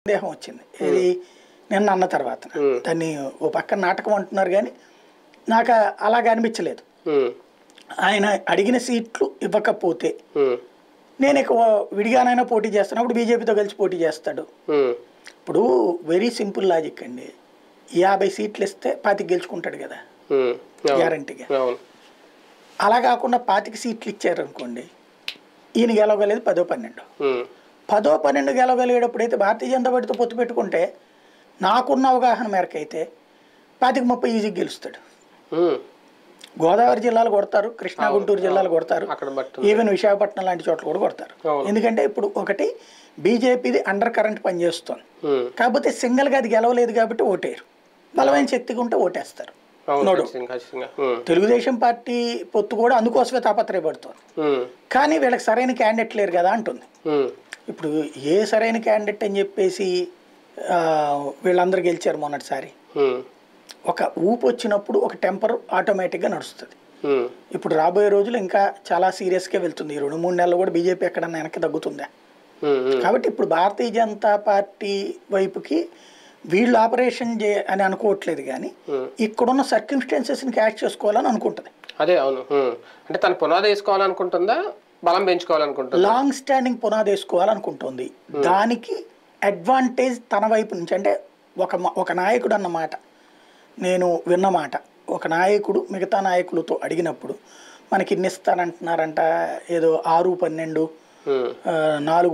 సందేహం వచ్చింది. ఇది నిన్న అన్న తర్వాత దాన్ని ఓ పక్కన నాటకం అంటున్నారు కానీ నాకు అలాగ అనిపించలేదు. ఆయన అడిగిన సీట్లు ఇవ్వకపోతే నేను ఇక విడిగానైనా పోటీ చేస్తాను, అప్పుడు బీజేపీతో కలిసి పోటీ చేస్తాడు. ఇప్పుడు వెరీ సింపుల్ లాజిక్ అండి, 50 సీట్లు ఇస్తే 25 గెలుచుకుంటాడు కదా గ్యారంటీగా. అలా కాకుండా 25 సీట్లు ఇచ్చారు అనుకోండి, ఈయన గెలవగలేదు 10-12 గెలవగలిగేటప్పుడు అయితే భారతీయ జనతా పార్టీతో పొత్తు పెట్టుకుంటే నాకున్న అవగాహన మేరకు అయితే 25-30 ఈజీగా గెలుస్తాడు. గోదావరి జిల్లాలు కొడతారు, కృష్ణా గుంటూరు జిల్లాలు కొడతారు, ఈవెన్ విశాఖపట్నం లాంటి చోట్ల కూడా కొడతారు. ఎందుకంటే ఇప్పుడు ఒకటి బీజేపీది అండర్ కరెంట్ పనిచేస్తుంది, కాకపోతే సింగిల్గా అది గెలవలేదు కాబట్టి ఓటేరు, బలమైన శక్తిగా ఉంటే ఓటేస్తారు. తెలుగుదేశం పార్టీ పొత్తు కూడా అందుకోసమే తాపత్రయపడుతుంది, కానీ వీళ్ళకి సరైన క్యాండిడేట్ లేరు కదా అంటుంది. ఇప్పుడు ఏ సరైన క్యాండిడేట్ అని చెప్పేసి వీళ్ళందరూ గెలిచారు మొన్నటిసారి. ఒక ఊపు వచ్చినప్పుడు ఒక టెంపర్ ఆటోమేటిక్గా నడుస్తుంది. ఇప్పుడు రాబోయే రోజులు ఇంకా చాలా సీరియస్గా వెళ్తుంది. 2-3 నెలలు కూడా బీజేపీ ఎక్కడన్నా వెనక్కి తగ్గుతుందా? కాబట్టి ఇప్పుడు భారతీయ జనతా పార్టీ వైపుకి వీళ్ళు ఆపరేషన్ అని అనుకోవట్లేదు, కానీ ఇక్కడున్న సర్కమ్స్టాన్సెస్ని క్యాచ్ చేసుకోవాలని అనుకుంటుంది. అదే అవును, అంటే తను పునాది వేసుకోవాలనుకుంటుందా, బలం పెంచుకోవాలనుకుంటుందా? లాంగ్ స్టాండింగ్ పునాది వేసుకోవాలనుకుంటుంది. దానికి అడ్వాంటేజ్ తన వైపు నుంచి, అంటే ఒక నాయకుడు అన్నమాట నేను విన్నమాట, ఒక నాయకుడు మిగతా నాయకులతో అడిగినప్పుడు మనకి ఇన్ని ఇస్తానంటున్నారంట, ఏదో 6-12 4